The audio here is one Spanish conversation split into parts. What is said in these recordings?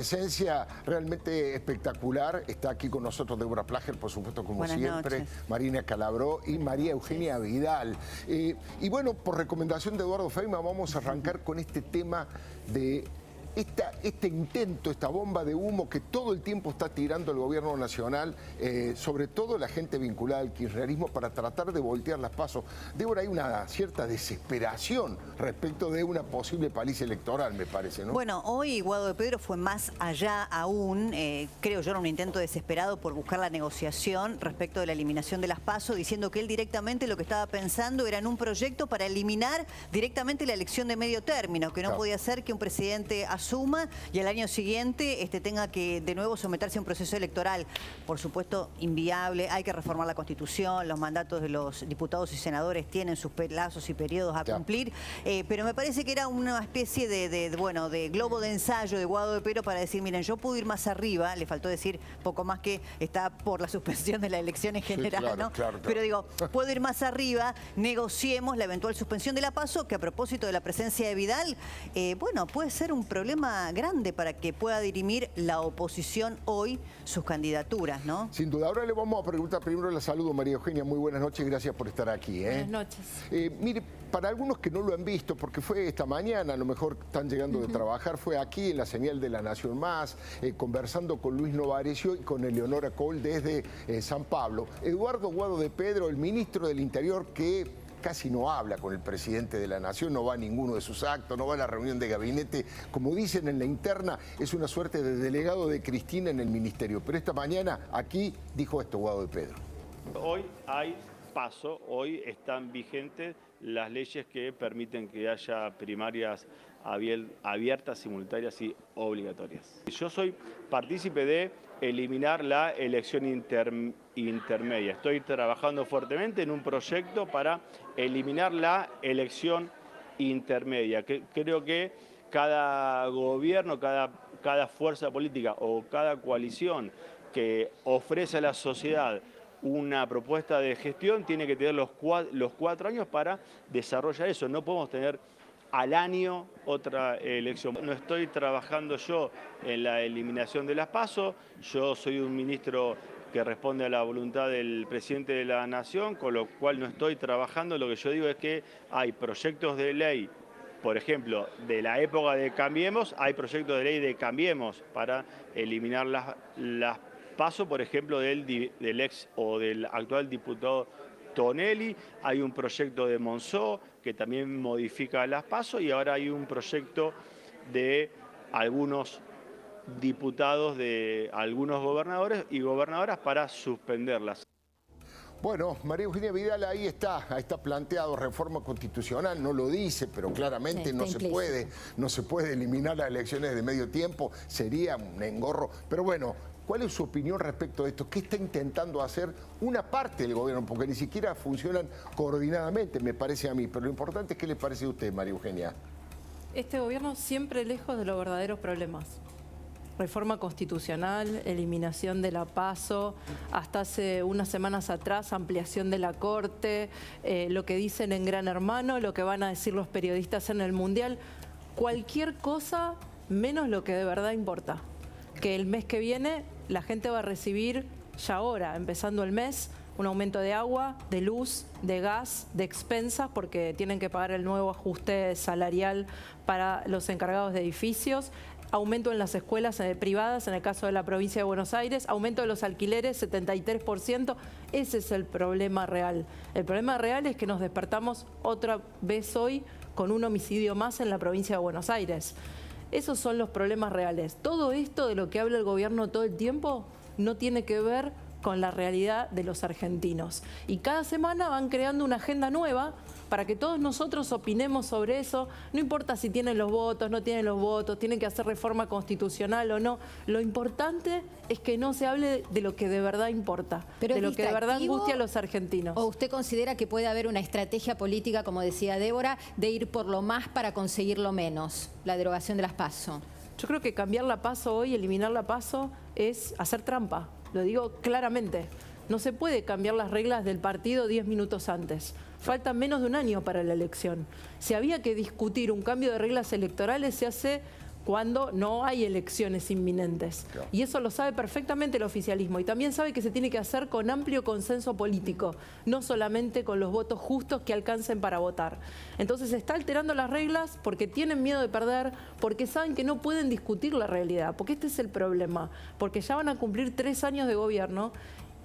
Presencia realmente espectacular. Está aquí con nosotros Débora Plager, por supuesto, como Buenas siempre, noches. Marina Calabró y María Eugenia Vidal. Y bueno, por recomendación de Eduardo Feynman, vamos a arrancar con este tema de este intento, esta bomba de humo que todo el tiempo está tirando el gobierno nacional, sobre todo la gente vinculada al kirchnerismo, para tratar de voltear las pasos. Débora, hay una cierta desesperación respecto de una posible paliza electoral, me parece, ¿no? Bueno, hoy Guado de Pedro fue más allá aún, creo yo, en un intento desesperado por buscar la negociación respecto de la eliminación de las PASO, diciendo que él directamente lo que estaba pensando era en un proyecto para eliminar directamente la elección de medio término, que no podía ser que un presidente asuma y al año siguiente tenga que de nuevo someterse a un proceso electoral. Por supuesto, inviable, hay que reformar la Constitución, los mandatos de los diputados y senadores tienen sus plazos y periodos a cumplir, pero me parece que era una especie de globo de ensayo de Guado de Pedro para decir, miren, yo puedo ir más arriba, le faltó decir poco más que está por la suspensión de la elección en general, sí, ¿no? Claro. Pero digo, puedo ir más arriba, negociemos la eventual suspensión de la PASO, que a propósito de la presencia de Vidal, bueno, puede ser un problema grande para que pueda dirimir la oposición hoy sus candidaturas, ¿no? Sin duda. Ahora le vamos a preguntar, primero la saludo, María Eugenia, muy buenas noches, gracias por estar aquí. Buenas noches. Mire, para algunos que no lo han visto, porque fue esta mañana, a lo mejor están llegando de trabajar, fue aquí en la señal de La Nación Más, conversando con Luis Novarecio y con Eleonora Cole desde San Pablo. Eduardo Guado de Pedro, el ministro del Interior, que casi no habla con el presidente de la Nación, no va a ninguno de sus actos, no va a la reunión de gabinete. Como dicen en la interna, es una suerte de delegado de Cristina en el ministerio. Pero esta mañana aquí dijo esto Guado de Pedro. Hoy hay PASO, hoy están vigentes las leyes que permiten que haya primarias abiertas, simultáneas y obligatorias. Yo soy partícipe de eliminar la elección intermedia. Estoy trabajando fuertemente en un proyecto para eliminar la elección intermedia. Creo que cada gobierno, cada fuerza política o cada coalición que ofrece a la sociedad una propuesta de gestión tiene que tener los 4 años para desarrollar eso. No podemos tener al año otra elección. No estoy trabajando yo en la eliminación de las PASO, yo soy un ministro que responde a la voluntad del presidente de la Nación, con lo cual no estoy trabajando. Lo que yo digo es que hay proyectos de ley, por ejemplo, de la época de Cambiemos, hay proyectos de ley de Cambiemos para eliminar las PASO, por ejemplo, del ex o del actual diputado Tonelli, hay un proyecto de Monzó que también modifica las PASO y ahora hay un proyecto de algunos diputados, de algunos gobernadores y gobernadoras para suspenderlas. Bueno, María Eugenia Vidal, ahí está planteado reforma constitucional, no lo dice, pero claramente no se puede eliminar las elecciones de medio tiempo, sería un engorro. Pero bueno, ¿cuál es su opinión respecto de esto? ¿Qué está intentando hacer una parte del gobierno? Porque ni siquiera funcionan coordinadamente, me parece a mí, pero lo importante es qué le parece a usted, María Eugenia. Este gobierno siempre lejos de los verdaderos problemas. Reforma constitucional, eliminación de la PASO, hasta hace unas semanas atrás ampliación de la Corte, lo que dicen en Gran Hermano, lo que van a decir los periodistas en el Mundial, cualquier cosa menos lo que de verdad importa. Que el mes que viene la gente va a recibir, ya ahora, empezando el mes, un aumento de agua, de luz, de gas, de expensas, porque tienen que pagar el nuevo ajuste salarial para los encargados de edificios, aumento en las escuelas privadas, en el caso de la provincia de Buenos Aires, aumento de los alquileres, 73%. Ese es el problema real. El problema real es que nos despertamos otra vez hoy con un homicidio más en la provincia de Buenos Aires. Esos son los problemas reales. Todo esto de lo que habla el gobierno todo el tiempo no tiene que ver con la realidad de los argentinos. Y cada semana van creando una agenda nueva para que todos nosotros opinemos sobre eso. No importa si tienen los votos, no tienen los votos, tienen que hacer reforma constitucional o no. Lo importante es que no se hable de lo que de verdad importa, de lo que de verdad angustia a los argentinos. ¿O usted considera que puede haber una estrategia política, como decía Débora, de ir por lo más para conseguir lo menos, la derogación de las PASO? Yo creo que cambiar la PASO hoy, eliminar la PASO, es hacer trampa. Lo digo claramente. No se puede cambiar las reglas del partido 10 minutos antes. Falta menos de un año para la elección. Si había que discutir un cambio de reglas electorales, se hace cuando no hay elecciones inminentes. Claro. Y eso lo sabe perfectamente el oficialismo y también sabe que se tiene que hacer con amplio consenso político, no solamente con los votos justos que alcancen para votar. Entonces se está alterando las reglas porque tienen miedo de perder, porque saben que no pueden discutir la realidad, porque este es el problema, porque ya van a cumplir 3 años de gobierno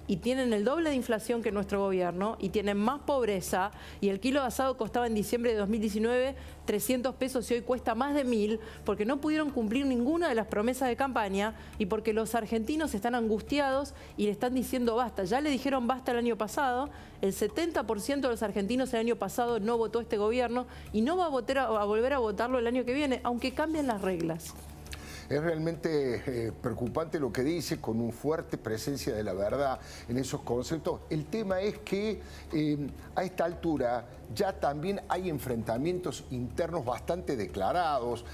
y tienen el doble de inflación que nuestro gobierno y tienen más pobreza y el kilo de asado costaba en diciembre de 2019 300 pesos y hoy cuesta más de 1.000 porque no pudieron cumplir ninguna de las promesas de campaña y porque los argentinos están angustiados y le están diciendo basta. Ya le dijeron basta el año pasado, el 70% de los argentinos el año pasado no votó este gobierno y no va a volver a votarlo el año que viene, aunque cambien las reglas. Es realmente preocupante lo que dice, con una fuerte presencia de la verdad en esos conceptos. El tema es que a esta altura ya también hay enfrentamientos internos bastante declarados.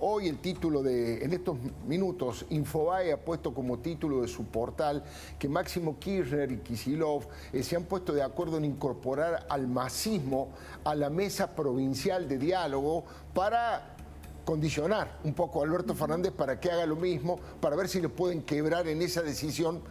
Hoy el título en estos minutos, Infobae ha puesto como título de su portal que Máximo Kirchner y Kicillof se han puesto de acuerdo en incorporar al masismo a la mesa provincial de diálogo para condicionar un poco a Alberto Fernández para que haga lo mismo, para ver si le pueden quebrar en esa decisión.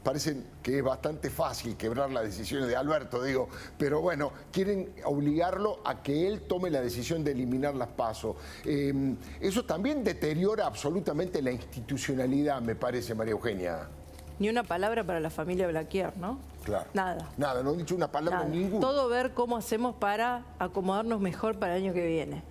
Parece que es bastante fácil quebrar las decisiones de Alberto, digo, pero bueno, quieren obligarlo a que él tome la decisión de eliminar las PASO. Eso también deteriora absolutamente la institucionalidad, me parece, María Eugenia. Ni una palabra para la familia Blaquier, ¿no? Claro. Nada. Nada, no han dicho una palabra ninguna. Todo ver cómo hacemos para acomodarnos mejor para el año que viene.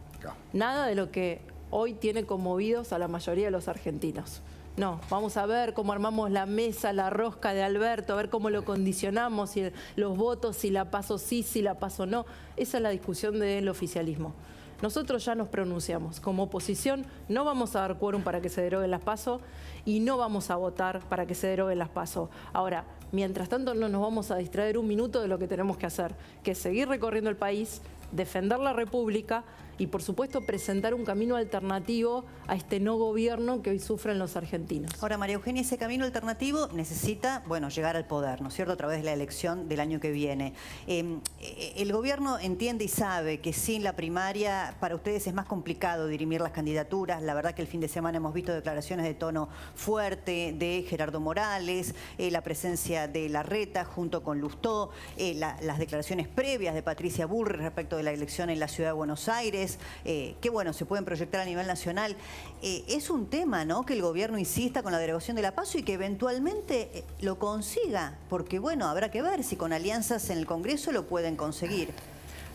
Nada de lo que hoy tiene conmovidos a la mayoría de los argentinos. No, vamos a ver cómo armamos la mesa, la rosca de Alberto, a ver cómo lo condicionamos, si los votos, si la PASO sí, si la PASO no. Esa es la discusión del oficialismo. Nosotros ya nos pronunciamos. Como oposición no vamos a dar quórum para que se deroguen las PASO y no vamos a votar para que se deroguen las PASO. Ahora, mientras tanto no nos vamos a distraer un minuto de lo que tenemos que hacer, que es seguir recorriendo el país, defender la República y, por supuesto, presentar un camino alternativo a este no gobierno que hoy sufren los argentinos. Ahora, María Eugenia, ese camino alternativo necesita, bueno, llegar al poder, ¿no es cierto?, a través de la elección del año que viene. El gobierno entiende y sabe que sin la primaria para ustedes es más complicado dirimir las candidaturas. La verdad que el fin de semana hemos visto declaraciones de tono fuerte de Gerardo Morales, la presencia de Larreta junto con Lustó, las declaraciones previas de Patricia Bullrich respecto de la elección en la Ciudad de Buenos Aires, que bueno, se pueden proyectar a nivel nacional. Es un tema, ¿no?, que el gobierno insista con la derogación de la PASO y que eventualmente lo consiga, porque bueno, habrá que ver si con alianzas en el Congreso lo pueden conseguir.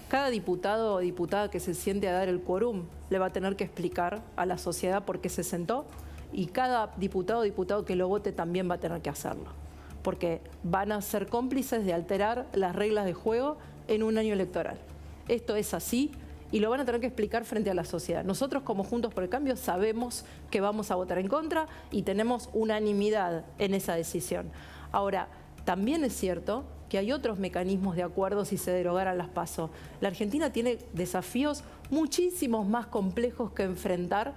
Cada diputado o diputada que se siente a dar el quórum le va a tener que explicar a la sociedad por qué se sentó y cada diputado o diputado que lo vote también va a tener que hacerlo, porque van a ser cómplices de alterar las reglas de juego en un año electoral. Esto es así y lo van a tener que explicar frente a la sociedad. Nosotros, como Juntos por el Cambio, sabemos que vamos a votar en contra y tenemos unanimidad en esa decisión. Ahora, también es cierto que hay otros mecanismos de acuerdo si se derogaran las PASO. La Argentina tiene desafíos muchísimos más complejos que enfrentar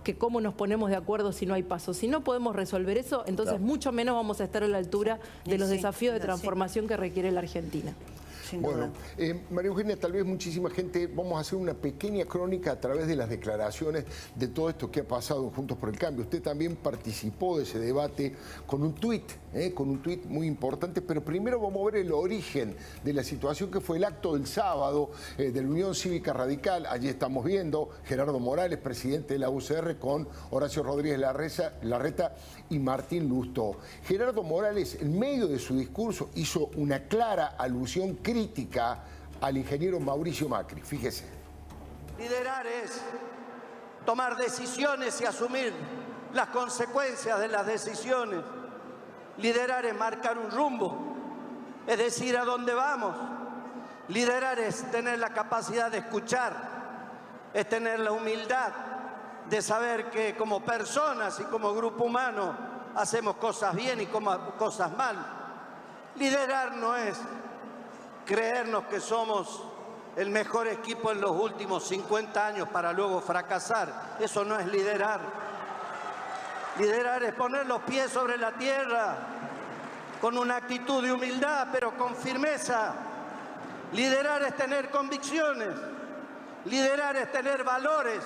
que cómo nos ponemos de acuerdo si no hay PASO. Si no podemos resolver eso, entonces mucho menos vamos a estar a la altura de los desafíos de transformación que requiere la Argentina. Bueno, María Eugenia, tal vez muchísima gente, vamos a hacer una pequeña crónica a través de las declaraciones de todo esto que ha pasado en Juntos por el Cambio. Usted también participó de ese debate con un tuit muy importante, pero primero vamos a ver el origen de la situación que fue el acto del sábado de la Unión Cívica Radical. Allí estamos viendo Gerardo Morales, presidente de la UCR, con Horacio Rodríguez Larreta y Martín Lustó. Gerardo Morales, en medio de su discurso, hizo una clara alusión crítica al ingeniero Mauricio Macri. Fíjese. Liderar es tomar decisiones y asumir las consecuencias de las decisiones. Liderar es marcar un rumbo, es decir a dónde vamos. Liderar es tener la capacidad de escuchar, es tener la humildad de saber que como personas y como grupo humano hacemos cosas bien y cosas mal. Liderar no es creernos que somos el mejor equipo en los últimos 50 años para luego fracasar. Eso no es liderar. Liderar es poner los pies sobre la tierra con una actitud de humildad, pero con firmeza. Liderar es tener convicciones. Liderar es tener valores.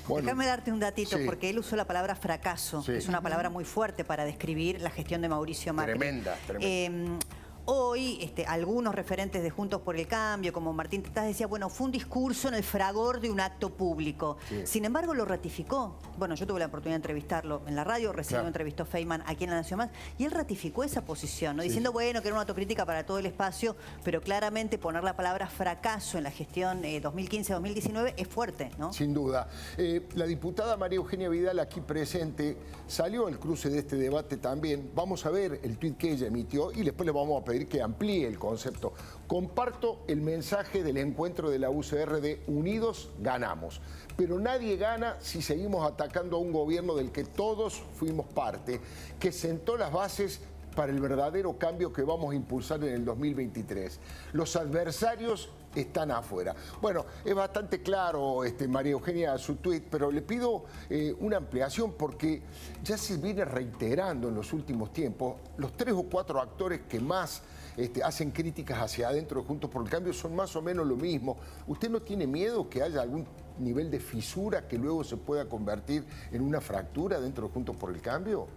Bueno, déjame darte un datito, sí. porque él usó la palabra fracaso, Sí. que es una palabra muy fuerte para describir la gestión de Mauricio Macri. Tremenda. Hoy, algunos referentes de Juntos por el Cambio, como Martín Tetaz, decía, bueno, fue un discurso en el fragor de un acto público. Sí. Sin embargo, lo ratificó. Bueno, yo tuve la oportunidad de entrevistarlo en la radio, recién lo entrevistó Feynman aquí en La Nación Más, y él ratificó esa posición, ¿no? Diciendo, bueno, que era una autocrítica para todo el espacio, pero claramente poner la palabra fracaso en la gestión 2015-2019 es fuerte, ¿no? Sin duda. La diputada María Eugenia Vidal, aquí presente, salió al cruce de este debate también. Vamos a ver el tuit que ella emitió y después le vamos a pedir que amplíe el concepto. Comparto el mensaje del encuentro de la UCR de Unidos ganamos, pero nadie gana si seguimos atacando a un gobierno del que todos fuimos parte, que sentó las bases para el verdadero cambio que vamos a impulsar en el 2023. Los adversarios están afuera. Bueno, es bastante claro, María Eugenia, su tuit, pero le pido una ampliación porque ya se viene reiterando en los últimos tiempos. Los 3 o 4 actores que más hacen críticas hacia adentro de Juntos por el Cambio son más o menos lo mismo. ¿Usted no tiene miedo que haya algún nivel de fisura que luego se pueda convertir en una fractura dentro de Juntos por el Cambio?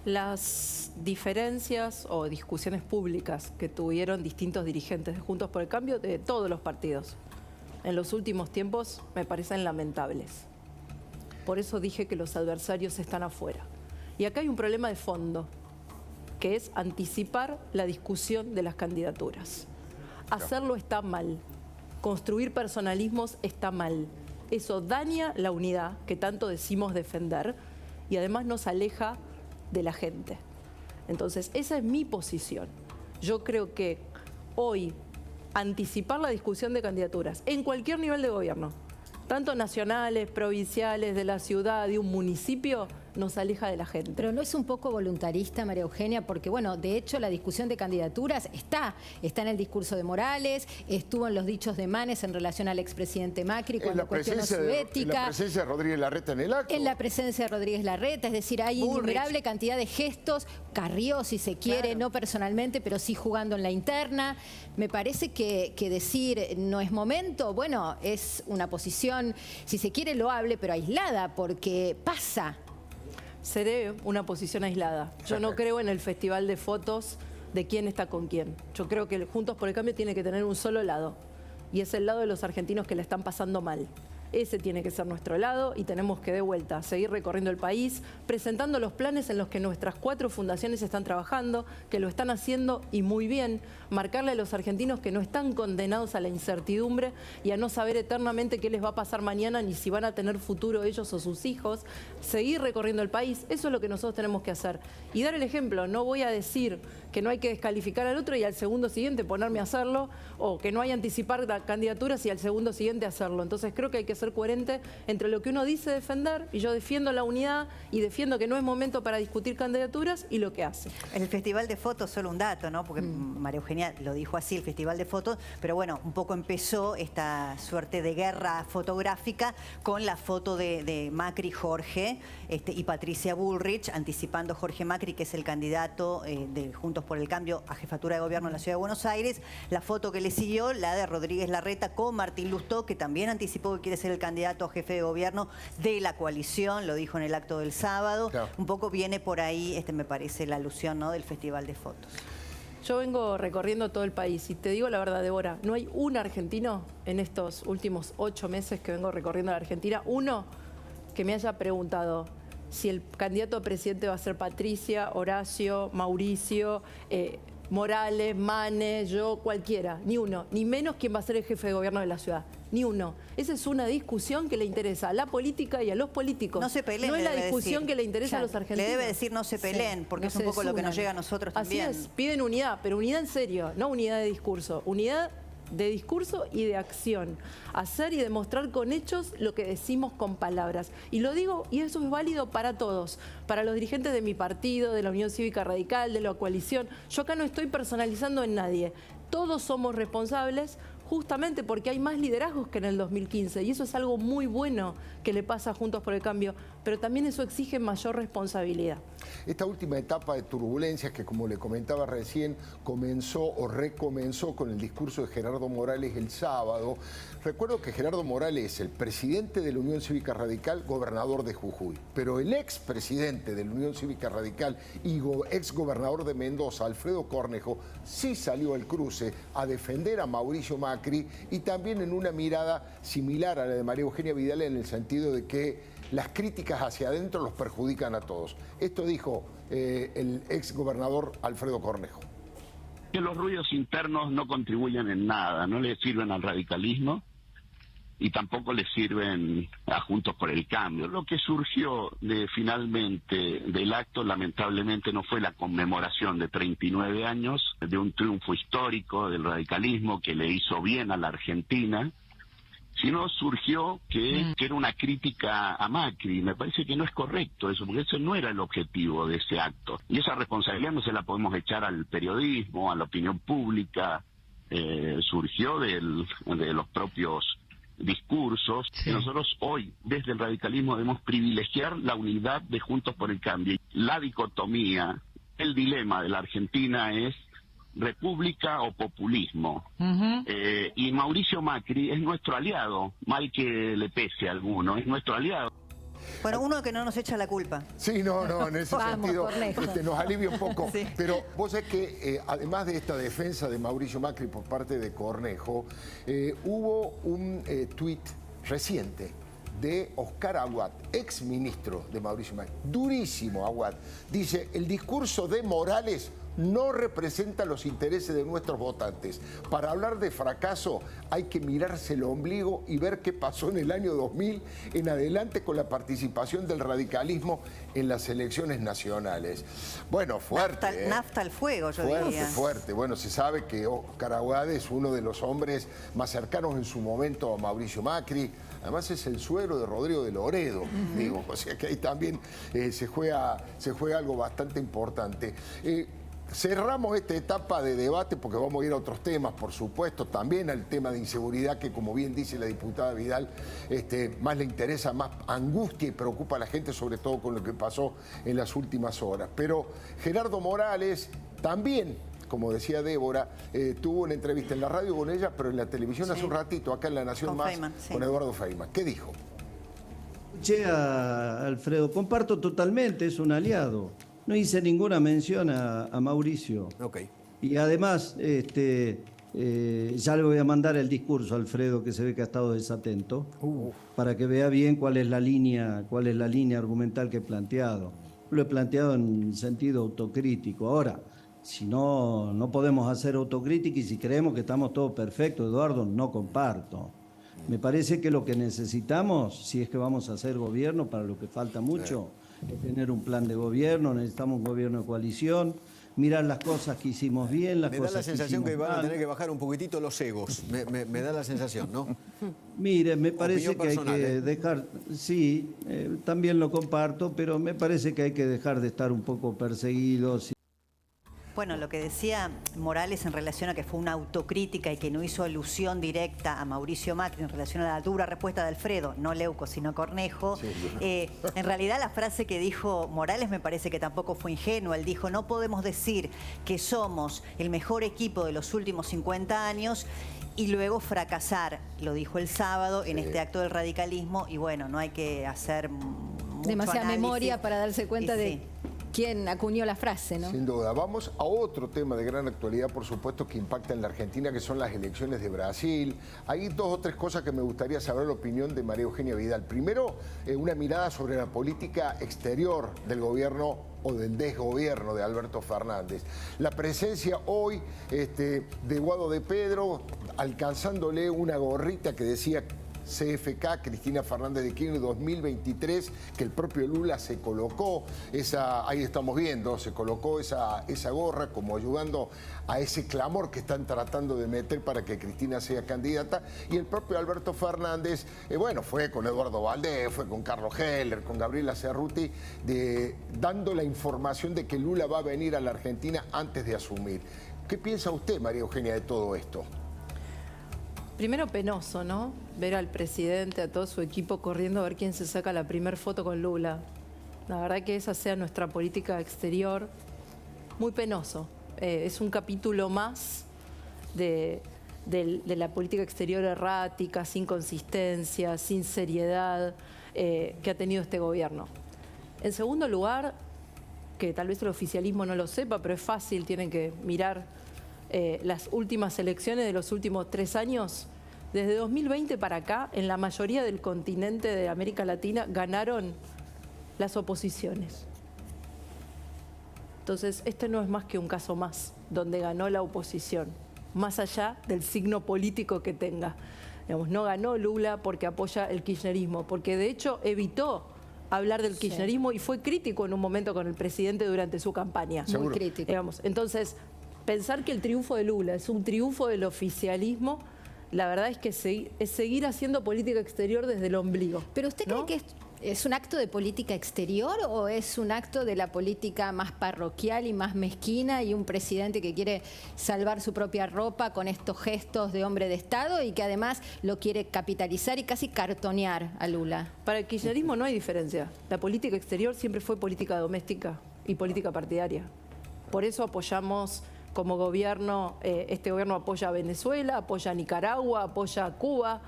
Las diferencias o discusiones públicas que tuvieron distintos dirigentes de Juntos por el Cambio de todos los partidos en los últimos tiempos me parecen lamentables. Por eso dije que los adversarios están afuera. Y acá hay un problema de fondo, que es anticipar la discusión de las candidaturas. Hacerlo está mal. Construir personalismos está mal. Eso daña la unidad que tanto decimos defender y además nos aleja de la gente. Entonces, esa es mi posición. Yo creo que hoy anticipar la discusión de candidaturas en cualquier nivel de gobierno, tanto nacionales, provinciales, de la ciudad, de un municipio, nos aleja de la gente. Pero ¿no es un poco voluntarista, María Eugenia? Porque, bueno, de hecho la discusión de candidaturas está en el discurso de Morales, estuvo en los dichos de Manes en relación al expresidente Macri cuando cuestionó su ética. En la presencia de Rodríguez Larreta en el acto. En la presencia de Rodríguez Larreta, es decir, hay innumerable cantidad de gestos, Carrió si se quiere, no personalmente, pero sí jugando en la interna. Me parece que decir no es momento, bueno, es una posición, si se quiere, loable, pero aislada, porque pasa. Seré una posición aislada. Yo no creo en el festival de fotos de quién está con quién. Yo creo que Juntos por el Cambio tiene que tener un solo lado, y es el lado de los argentinos que la están pasando mal. Ese tiene que ser nuestro lado y tenemos que de vuelta seguir recorriendo el país, presentando los planes en los que nuestras 4 fundaciones están trabajando, que lo están haciendo y muy bien, marcarle a los argentinos que no están condenados a la incertidumbre y a no saber eternamente qué les va a pasar mañana ni si van a tener futuro ellos o sus hijos, seguir recorriendo el país, eso es lo que nosotros tenemos que hacer. Y dar el ejemplo, no voy a decir que no hay que descalificar al otro y al segundo siguiente ponerme a hacerlo, o que no hay que anticipar candidaturas y al segundo siguiente hacerlo. Entonces creo que hay que ser coherente entre lo que uno dice defender, y yo defiendo la unidad y defiendo que no es momento para discutir candidaturas, y lo que hace. El Festival de Fotos, solo un dato, ¿no? Porque María Eugenia lo dijo así, el Festival de Fotos, pero bueno, un poco empezó esta suerte de guerra fotográfica con la foto de Macri Jorge y Patricia Bullrich, anticipando Jorge Macri, que es el candidato de Juntos por el Cambio a jefatura de gobierno en la Ciudad de Buenos Aires. La foto que le siguió, la de Rodríguez Larreta con Martín Lustó, que también anticipó que quiere ser el candidato a jefe de gobierno de la coalición, lo dijo en el acto del sábado. Claro. Un poco viene por ahí, me parece, la alusión, ¿no?, del Festival de Fotos. Yo vengo recorriendo todo el país y te digo la verdad, Débora, no hay un argentino en estos últimos 8 meses que vengo recorriendo la Argentina, uno que me haya preguntado si el candidato a presidente va a ser Patricia, Horacio, Mauricio, Morales, Manes, yo, cualquiera, ni uno, ni menos quién va a ser el jefe de gobierno de la ciudad, ni uno. Esa es una discusión que le interesa a la política y a los políticos. No se peleen. No es la discusión que le interesa a los argentinos. Le debe decir no se peleen, porque es un poco lo que nos llega a nosotros también. Así es, piden unidad, pero unidad en serio, no unidad de discurso, unidad de discurso y de acción. Hacer y demostrar con hechos lo que decimos con palabras. Y lo digo, y eso es válido para todos, para los dirigentes de mi partido, de la Unión Cívica Radical, de la coalición. Yo acá no estoy personalizando en nadie. Todos somos responsables, justamente porque hay más liderazgos que en el 2015, y eso es algo muy bueno que le pasa a Juntos por el Cambio. pero también eso exige mayor responsabilidad. Esta última etapa de turbulencias que, como le comentaba recién, comenzó o recomenzó con el discurso de Gerardo Morales el sábado. Recuerdo que Gerardo Morales es el presidente de la Unión Cívica Radical, gobernador de Jujuy, pero el expresidente de la Unión Cívica Radical y exgobernador de Mendoza, Alfredo Cornejo, sí salió al cruce a defender a Mauricio Macri y también en una mirada similar a la de María Eugenia Vidal en el sentido de que las críticas hacia adentro los perjudican a todos. Esto dijo el exgobernador Alfredo Cornejo. Que los ruidos internos no contribuyen en nada, no le sirven al radicalismo y tampoco le sirven a Juntos por el Cambio. Lo que surgió finalmente del acto, lamentablemente, no fue la conmemoración de 39 años de un triunfo histórico del radicalismo que le hizo bien a la Argentina, sino surgió que era una crítica a Macri. Me parece que no es correcto eso, porque ese no era el objetivo de ese acto. Y esa responsabilidad no se la podemos echar al periodismo, a la opinión pública, surgió de los propios discursos. Sí. Nosotros hoy, desde el radicalismo, debemos privilegiar la unidad de Juntos por el Cambio. La dicotomía, el dilema de la Argentina es república o populismo. Y Mauricio Macri es nuestro aliado, mal que le pese a alguno, es nuestro aliado. Bueno, uno que no nos echa la culpa. Sí, no, en ese sentido nos alivia un poco. Sí. Pero vos sabés que además de esta defensa de Mauricio Macri por parte de Cornejo, hubo un tuit reciente de Oscar Aguad, ex ministro de Mauricio Macri. Durísimo, Aguad. Dice, el discurso de Morales no representa los intereses de nuestros votantes. Para hablar de fracaso hay que mirarse el ombligo y ver qué pasó en el año 2000 en adelante con la participación del radicalismo en las elecciones nacionales. Bueno, fuerte. Nafta al fuego, yo diría. Fuerte. Bueno, se sabe que Oscar Aguad es uno de los hombres más cercanos en su momento a Mauricio Macri. Además es el suegro de Rodrigo de Loredo, digo. O sea que ahí también se juega algo bastante importante. Cerramos esta etapa de debate porque vamos a ir a otros temas, por supuesto, también al tema de inseguridad que, como bien dice la diputada Vidal, más le interesa, más angustia y preocupa a la gente, sobre todo con lo que pasó en las últimas horas. Pero Gerardo Morales también, como decía Débora, tuvo una entrevista en la radio con ella, pero en la televisión hace un ratito, acá en La Nación con Más, Feynman, con Eduardo Feynman. ¿Qué dijo? Escuché a Alfredo, comparto totalmente, es un aliado. No hice ninguna mención a Mauricio. Okay. Y además, ya le voy a mandar el discurso a Alfredo, que se ve que ha estado desatento, para que vea bien cuál es la línea argumental que he planteado. Lo he planteado en sentido autocrítico. Ahora, si no podemos hacer autocrítica y si creemos que estamos todos perfectos, Eduardo, no comparto. Me parece que lo que necesitamos, si es que vamos a hacer gobierno, para lo que falta mucho, es tener un plan de gobierno, necesitamos un gobierno de coalición, mirar las cosas que hicimos bien, las cosas que Me da la sensación que van a mal. tener que bajar un poquitito los egos, me da la sensación, ¿no? Mire, me parece Opinión que personal, hay que dejar, sí, también lo comparto, pero me parece que hay que dejar de estar un poco perseguidos. Bueno, lo que decía Morales en relación a que fue una autocrítica y que no hizo alusión directa a Mauricio Macri en relación a la dura respuesta de Alfredo, no Leuco, sino Cornejo. Sí. En realidad la frase que dijo Morales me parece que tampoco fue ingenua. Él dijo, no podemos decir que somos el mejor equipo de los últimos 50 años y luego fracasar. Lo dijo el sábado en este acto del radicalismo y bueno, no hay que hacer mucho demasiada análisis. Memoria para darse cuenta de quién acuñó la frase, ¿no? Sin duda. Vamos a otro tema de gran actualidad, por supuesto, que impacta en la Argentina, que son las elecciones de Brasil. Hay dos o tres cosas que me gustaría saber la opinión de María Eugenia Vidal. Primero, una mirada sobre la política exterior del gobierno o del desgobierno de Alberto Fernández. La presencia hoy de Guado de Pedro, alcanzándole una gorrita que decía CFK, Cristina Fernández de Kirchner 2023, que el propio Lula se colocó, ahí estamos viendo, se colocó esa gorra como ayudando a ese clamor que están tratando de meter para que Cristina sea candidata, y el propio Alberto Fernández, fue con Eduardo Valdés, fue con Carlos Heller, con Gabriela Cerruti, dando la información de que Lula va a venir a la Argentina antes de asumir. ¿Qué piensa usted, María Eugenia, de todo esto? Primero penoso, ¿no? Ver al presidente, a todo su equipo corriendo a ver quién se saca la primera foto con Lula. La verdad que esa sea nuestra política exterior, muy penoso. Es un capítulo más de la política exterior errática, sin consistencia, sin seriedad que ha tenido este gobierno. En segundo lugar, que tal vez el oficialismo no lo sepa, pero es fácil, tienen que mirar las últimas elecciones de los últimos 3 años. Desde 2020 para acá, en la mayoría del continente de América Latina, ganaron las oposiciones. Entonces, este no es más que un caso más, donde ganó la oposición, más allá del signo político que tenga. Digamos, no ganó Lula porque apoya el kirchnerismo, porque de hecho evitó hablar del kirchnerismo y fue crítico en un momento con el presidente durante su campaña. Muy crítico. Digamos. Entonces, pensar que el triunfo de Lula es un triunfo del oficialismo, la verdad es que es seguir haciendo política exterior desde el ombligo. ¿Pero usted cree que es un acto de política exterior o es un acto de la política más parroquial y más mezquina y un presidente que quiere salvar su propia ropa con estos gestos de hombre de Estado y que además lo quiere capitalizar y casi cartonear a Lula? Para el kirchnerismo no hay diferencia. La política exterior siempre fue política doméstica y política partidaria. Por eso apoyamos como gobierno, este gobierno apoya a Venezuela, apoya a Nicaragua, apoya a Cuba.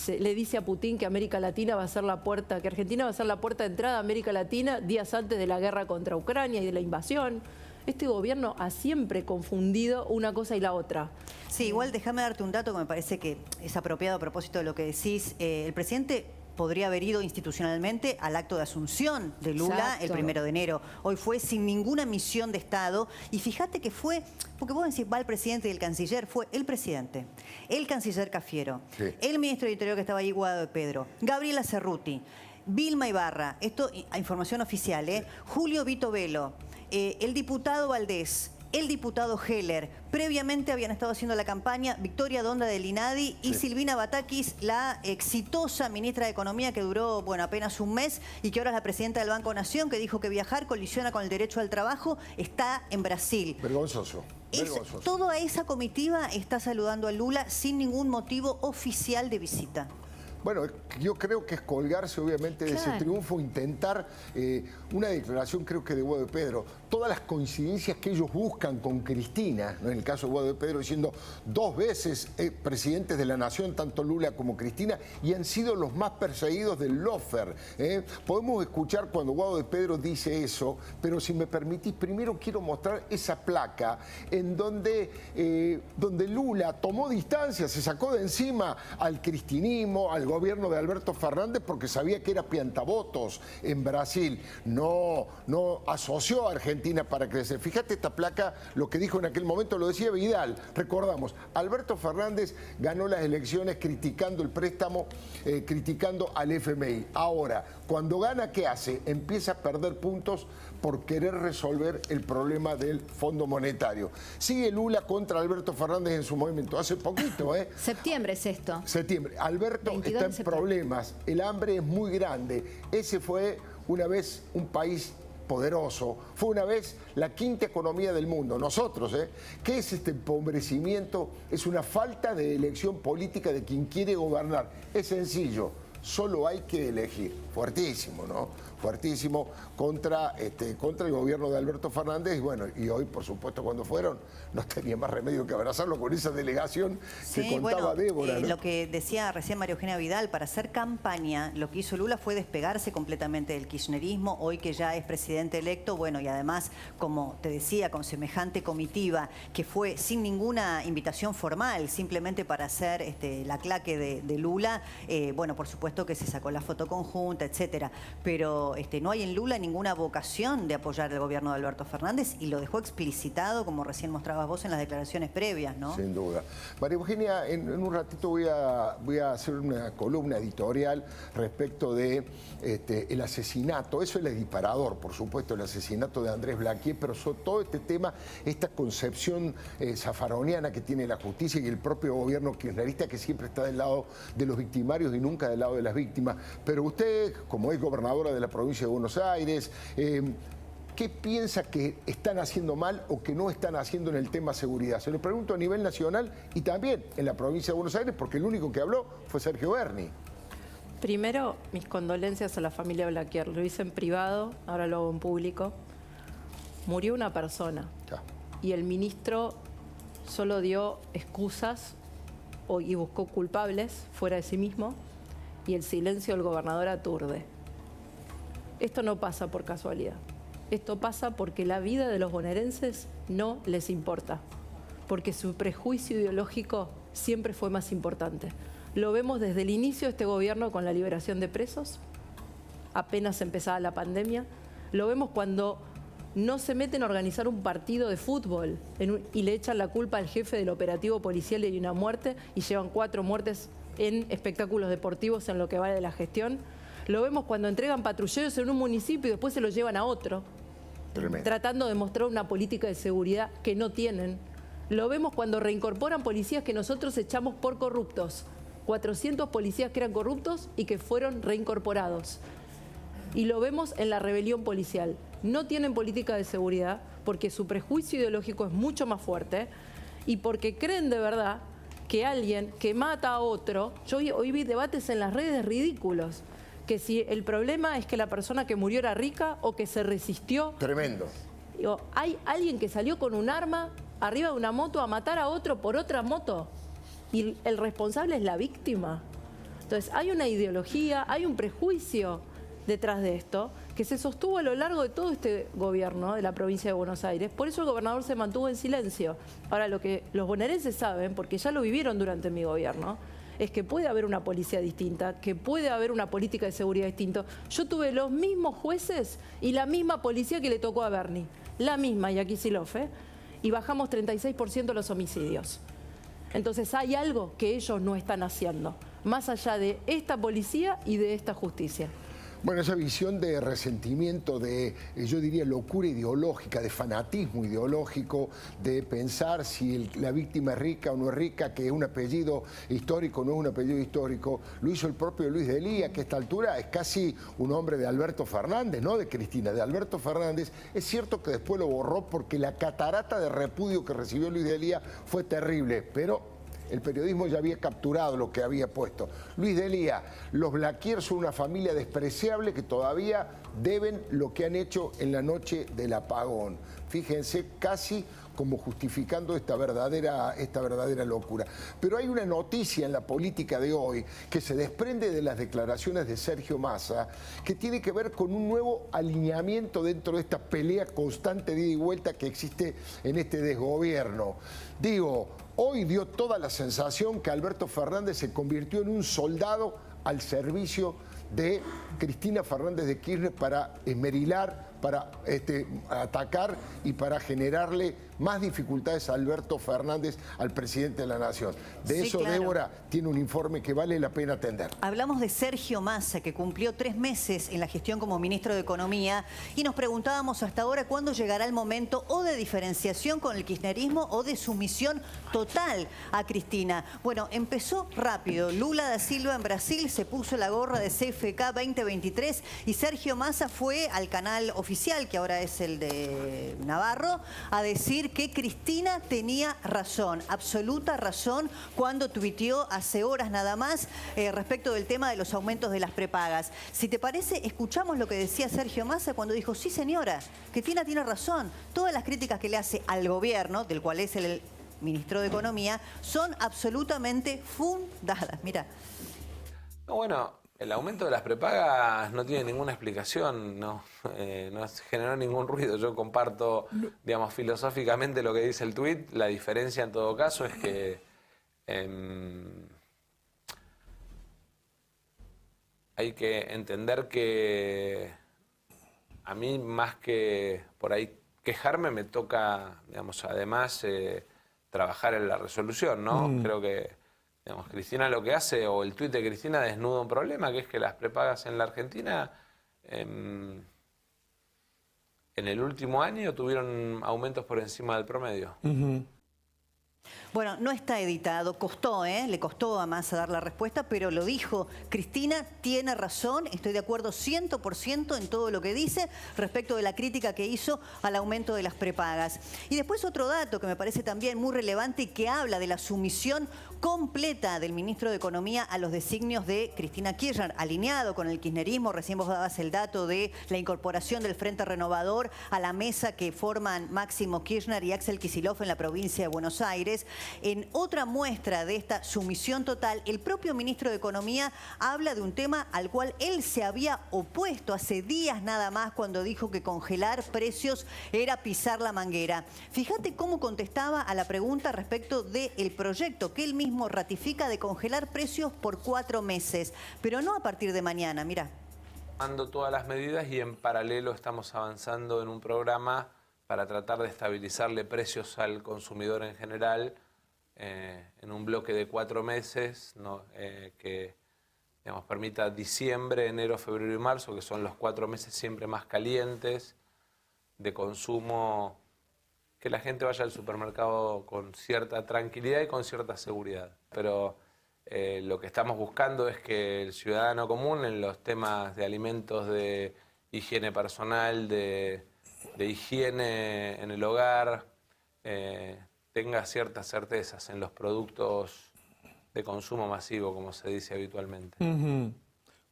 Le dice a Putin que América Latina va a ser la puerta, que Argentina va a ser la puerta de entrada a América Latina días antes de la guerra contra Ucrania y de la invasión. Este gobierno ha siempre confundido una cosa y la otra. Sí, igual déjame darte un dato que me parece que es apropiado a propósito de lo que decís. El presidente podría haber ido institucionalmente al acto de asunción de Lula el 1 de enero. Hoy fue sin ninguna misión de Estado. Y fíjate que fue, porque vos decís, va el presidente y el canciller, fue el presidente, el canciller Cafiero, el ministro de Interior que estaba ahí, Guado de Pedro, Gabriela Cerruti, Vilma Ibarra, esto a información oficial, Julio Vito Velo, el diputado Valdés, el diputado Heller. Previamente habían estado haciendo la campaña Victoria Donda del INADI y Silvina Batakis, la exitosa ministra de Economía que duró, bueno, apenas un mes y que ahora es la presidenta del Banco Nación, que dijo que viajar colisiona con el derecho al trabajo, está en Brasil. Vergonzoso. Toda esa comitiva está saludando a Lula sin ningún motivo oficial de visita. Bueno, yo creo que es colgarse obviamente de ese triunfo, intentar una declaración creo que de Guado de Pedro. Todas las coincidencias que ellos buscan con Cristina, ¿no? En el caso de Guado de Pedro diciendo 2 veces presidentes de la nación, tanto Lula como Cristina, y han sido los más perseguidos del lawfare. Podemos escuchar cuando Guado de Pedro dice eso, pero si me permitís, primero quiero mostrar esa placa en donde Lula tomó distancia, se sacó de encima al cristinismo, al gobierno de Alberto Fernández porque sabía que era piantavotos en Brasil. No asoció a Argentina para crecer. Fíjate esta placa, lo que dijo en aquel momento, lo decía Vidal. Recordamos, Alberto Fernández ganó las elecciones criticando el préstamo, criticando al FMI. Ahora, cuando gana, ¿qué hace? Empieza a perder puntos por querer resolver el problema del Fondo Monetario. Sigue Lula contra Alberto Fernández en su movimiento. Hace poquito, Septiembre es esto. Septiembre. Alberto está en problemas. El hambre es muy grande. Ese fue una vez un país poderoso. Fue una vez la 5ª economía del mundo. Nosotros, ¿qué es este empobrecimiento? Es una falta de elección política de quien quiere gobernar. Es sencillo. Solo hay que elegir. Fuertísimo, ¿no? Fuertísimo contra el gobierno de Alberto Fernández. Y bueno, y hoy, por supuesto, cuando fueron, no tenía más remedio que abrazarlo con esa delegación que contaba Débora, ¿no? Lo que decía recién María Eugenia Vidal, para hacer campaña, lo que hizo Lula fue despegarse completamente del kirchnerismo, hoy que ya es presidente electo, bueno, y además, como te decía, con semejante comitiva, que fue sin ninguna invitación formal, simplemente para hacer la claque de Lula, bueno, por supuesto que se sacó la foto conjunta, etcétera, pero no hay en Lula ninguna vocación de apoyar el gobierno de Alberto Fernández y lo dejó explicitado, como recién mostrabas vos en las declaraciones previas, ¿no? Sin duda. María Eugenia, en un ratito voy a hacer una columna editorial respecto de el asesinato, eso es el disparador, por supuesto, el asesinato de Andrés Blaquier, pero sobre todo este tema, esta concepción zafaroniana que tiene la justicia y el propio gobierno kirchnerista que siempre está del lado de los victimarios y nunca del lado de las víctimas. Pero usted, como es gobernadora de la provincia de Buenos Aires, ¿qué piensa que están haciendo mal o que no están haciendo en el tema seguridad? Se lo pregunto a nivel nacional y también en la provincia de Buenos Aires, porque el único que habló fue Sergio Berni. Primero, mis condolencias a la familia Blaquier. Lo hice en privado, ahora lo hago en público. Murió una persona y el ministro solo dio excusas y buscó culpables fuera de sí mismo, y el silencio del gobernador aturde. Esto no pasa por casualidad. Esto pasa porque la vida de los bonaerenses no les importa, porque su prejuicio ideológico siempre fue más importante. Lo vemos desde el inicio de este gobierno con la liberación de presos, apenas empezaba la pandemia. Lo vemos cuando no se meten a organizar un partido de fútbol y le echan la culpa al jefe del operativo policial y hay una muerte y llevan 4 muertes en espectáculos deportivos en lo que va de la gestión. Lo vemos cuando entregan patrulleros en un municipio y después se los llevan a otro, tratando de mostrar una política de seguridad que no tienen. Lo vemos cuando reincorporan policías que nosotros echamos por corruptos. 400 policías que eran corruptos y que fueron reincorporados. Y lo vemos en la rebelión policial. No tienen política de seguridad porque su prejuicio ideológico es mucho más fuerte y porque creen de verdad que alguien que mata a otro... Yo hoy vi debates en las redes ridículos, que si el problema es que la persona que murió era rica o que se resistió. Tremendo. Digo, hay alguien que salió con un arma arriba de una moto a matar a otro por otra moto y el responsable es la víctima. Entonces hay una ideología, hay un prejuicio detrás de esto que se sostuvo a lo largo de todo este gobierno de la provincia de Buenos Aires. Por eso el gobernador se mantuvo en silencio. Ahora, lo que los bonaerenses saben, porque ya lo vivieron durante mi gobierno, es que puede haber una policía distinta, que puede haber una política de seguridad distinta. Yo tuve los mismos jueces y la misma policía que le tocó a Berni, la misma, y aquí Kicillof, y bajamos 36% los homicidios. Entonces hay algo que ellos no están haciendo, más allá de esta policía y de esta justicia. Bueno, esa visión de resentimiento, de, yo diría, locura ideológica, de fanatismo ideológico, de pensar si la víctima es rica o no es rica, que es un apellido histórico o no es un apellido histórico, lo hizo el propio Luis Delía, que a esta altura es casi un hombre de Alberto Fernández, no de Cristina, de Alberto Fernández. Es cierto que después lo borró porque la catarata de repudio que recibió Luis Delía fue terrible, pero el periodismo ya había capturado lo que había puesto. Luis Delía, los Blaquier son una familia despreciable que todavía deben lo que han hecho en la noche del apagón. Fíjense, casi como justificando esta verdadera locura. Pero hay una noticia en la política de hoy que se desprende de las declaraciones de Sergio Massa, que tiene que ver con un nuevo alineamiento dentro de esta pelea constante de ida y vuelta que existe en este desgobierno. Digo, hoy dio toda la sensación que Alberto Fernández se convirtió en un soldado al servicio de Cristina Fernández de Kirchner para esmerilar, para atacar y para generarle más dificultades a Alberto Fernández, al presidente de la Nación. De eso, claro. Débora tiene un informe que vale la pena atender. Hablamos de Sergio Massa, que cumplió 3 meses en la gestión como ministro de Economía, y nos preguntábamos hasta ahora cuándo llegará el momento o de diferenciación con el kirchnerismo o de sumisión total a Cristina. Bueno, empezó rápido. Lula da Silva en Brasil se puso la gorra de CFK 2023 y Sergio Massa fue al canal oficial, que ahora es el de Navarro, a decir que Cristina tenía razón, absoluta razón, cuando tuiteó hace horas nada más respecto del tema de los aumentos de las prepagas. Si te parece, escuchamos lo que decía Sergio Massa cuando dijo: sí señora, Cristina tiene razón, todas las críticas que le hace al gobierno, del cual es el ministro de Economía, son absolutamente fundadas. Mirá. No, bueno, el aumento de las prepagas no tiene ninguna explicación, no generó ningún ruido. Yo comparto, digamos, filosóficamente lo que dice el tuit. La diferencia en todo caso es que hay que entender que a mí, más que por ahí quejarme, me toca, digamos, además trabajar en la resolución, ¿no? Creo que, digamos, Cristina lo que hace, o el tuit de Cristina desnuda un problema, que es que las prepagas en la Argentina en el último año tuvieron aumentos por encima del promedio. Bueno, no está editado, costó, le costó a Massa dar la respuesta, pero lo dijo. Cristina tiene razón, estoy de acuerdo 100% en todo lo que dice respecto de la crítica que hizo al aumento de las prepagas. Y después otro dato que me parece también muy relevante y que habla de la sumisión completa del ministro de Economía a los designios de Cristina Kirchner, alineado con el kirchnerismo. Recién vos dabas el dato de la incorporación del Frente Renovador a la mesa que forman Máximo Kirchner y Axel Kicillof en la provincia de Buenos Aires. En otra muestra de esta sumisión total, el propio ministro de Economía habla de un tema al cual él se había opuesto hace días nada más cuando dijo que congelar precios era pisar la manguera. Fíjate cómo contestaba a la pregunta respecto del proyecto que él mismo ratifica de congelar precios por 4 meses, pero no a partir de mañana, mirá. Tomando todas las medidas y en paralelo estamos avanzando en un programa para tratar de estabilizarle precios al consumidor en general en un bloque de 4 meses, ¿no? Que digamos, permita diciembre, enero, febrero y marzo, que son los 4 meses siempre más calientes de consumo, que la gente vaya al supermercado con cierta tranquilidad y con cierta seguridad. Pero lo que estamos buscando es que el ciudadano común en los temas de alimentos, de higiene personal, de higiene en el hogar, tenga ciertas certezas en los productos de consumo masivo, como se dice habitualmente.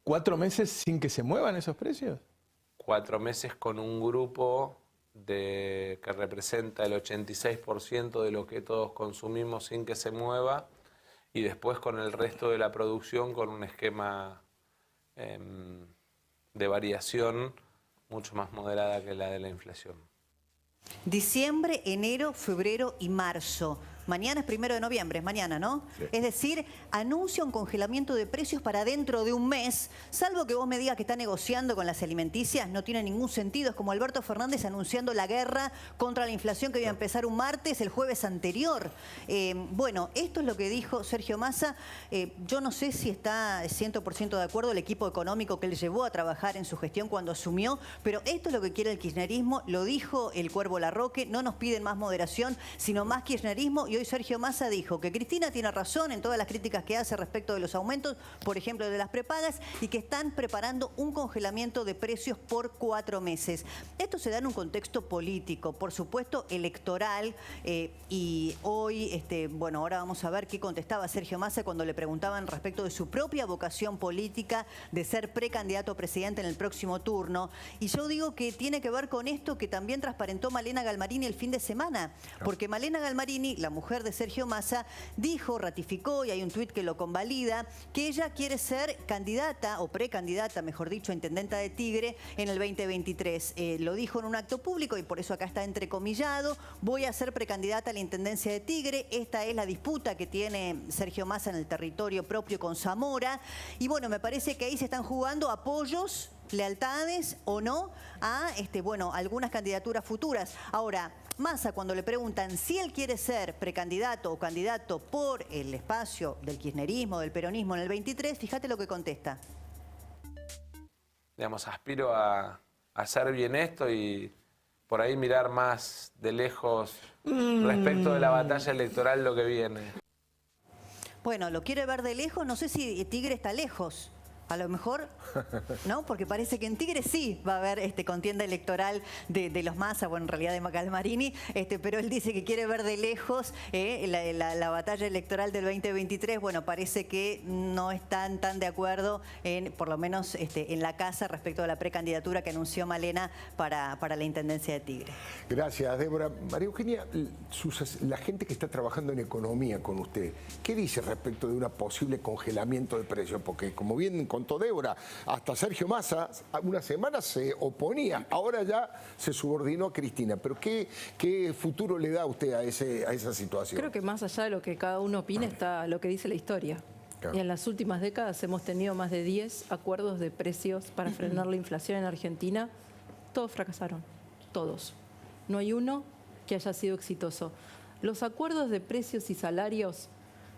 4 meses sin que se muevan esos precios. 4 meses con un grupo que representa el 86% de lo que todos consumimos sin que se mueva, y después con el resto de la producción con un esquema de variación mucho más moderada que la de la inflación. Diciembre, enero, febrero y marzo. Mañana es 1 de noviembre, es mañana, ¿no? Sí. Es decir, anuncia un congelamiento de precios para dentro de un mes, salvo que vos me digas que está negociando con las alimenticias, no tiene ningún sentido. Es como Alberto Fernández anunciando la guerra contra la inflación que iba a empezar un martes, el jueves anterior. Bueno, esto es lo que dijo Sergio Massa. Yo no sé si está 100% de acuerdo el equipo económico que él llevó a trabajar en su gestión cuando asumió, pero esto es lo que quiere el kirchnerismo, lo dijo el Cuervo Larroque, no nos piden más moderación, sino más kirchnerismo. Y hoy Sergio Massa dijo que Cristina tiene razón en todas las críticas que hace respecto de los aumentos, por ejemplo, de las prepagas, y que están preparando un congelamiento de precios por 4 meses. Esto se da en un contexto político, por supuesto electoral, y hoy, bueno, ahora vamos a ver qué contestaba Sergio Massa cuando le preguntaban respecto de su propia vocación política de ser precandidato a presidente en el próximo turno. Y yo digo que tiene que ver con esto que también transparentó Malena Galmarini el fin de semana, porque Malena Galmarini, la mujer de Sergio Massa, dijo, ratificó, y hay un tuit que lo convalida, que ella quiere ser candidata, o precandidata, mejor dicho, a intendenta de Tigre en el 2023. Lo dijo en un acto público y por eso acá está entrecomillado: voy a ser precandidata a la intendencia de Tigre. Esta es la disputa que tiene Sergio Massa en el territorio propio con Zamora. Y bueno, me parece que ahí se están jugando apoyos, lealtades o no a bueno, algunas candidaturas futuras. Ahora, Massa, cuando le preguntan si él quiere ser precandidato o candidato por el espacio del kirchnerismo, del peronismo en el 23, fíjate lo que contesta. Digamos, aspiro a hacer bien esto y por ahí mirar más de lejos respecto de la batalla electoral lo que viene. Bueno, lo quiere ver de lejos, no sé si Tigre está lejos. A lo mejor, ¿no? Porque parece que en Tigre sí va a haber contienda electoral de los Massa, bueno, en realidad de Galmarini, pero él dice que quiere ver de lejos la batalla electoral del 2023. Bueno, parece que no están tan de acuerdo, por lo menos en la casa, respecto a la precandidatura que anunció Malena para la intendencia de Tigre. Gracias, Débora. María Eugenia, la gente que está trabajando en economía con usted, ¿qué dice respecto de un posible congelamiento de precios? Porque, como bien contó Débora, hasta Sergio Massa una semana se oponía, ahora ya se subordinó a Cristina. Pero ¿qué futuro le da usted a esa situación? Creo que más allá de lo que cada uno opine está lo que dice la historia. Claro. Y en las últimas décadas hemos tenido más de 10 acuerdos de precios para frenar la inflación en Argentina. Todos fracasaron, todos. No hay uno que haya sido exitoso. Los acuerdos de precios y salarios,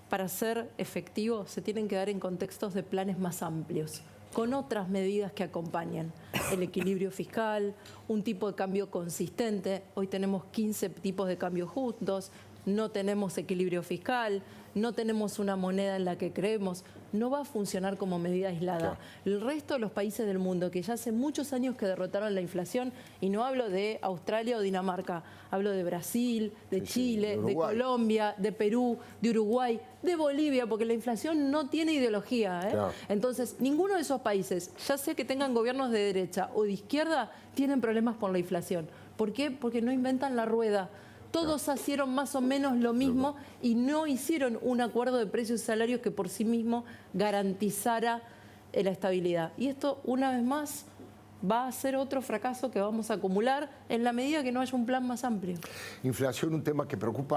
para ser efectivos, se tienen que dar en contextos de planes más amplios, con otras medidas que acompañan. El equilibrio fiscal, un tipo de cambio consistente. Hoy tenemos 15 tipos de cambio justos. no tenemos equilibrio fiscal, no tenemos una moneda en la que creemos, no va a funcionar como medida aislada. Claro. El resto de los países del mundo que ya hace muchos años que derrotaron la inflación, y no hablo de Australia o Dinamarca, hablo de Brasil, de Chile, de Colombia, de Perú, de Uruguay, de Bolivia, porque la inflación no tiene ideología, ¿eh? Claro. Entonces, ninguno de esos países, ya sea que tengan gobiernos de derecha o de izquierda, tienen problemas por la inflación. ¿Por qué? Porque no inventan la rueda. Todos hicieron más o menos lo mismo y no hicieron un acuerdo de precios y salarios que por sí mismo garantizara la estabilidad. Y esto, una vez más, va a ser otro fracaso que vamos a acumular en la medida que no haya un plan más amplio. Inflación, un tema que preocupa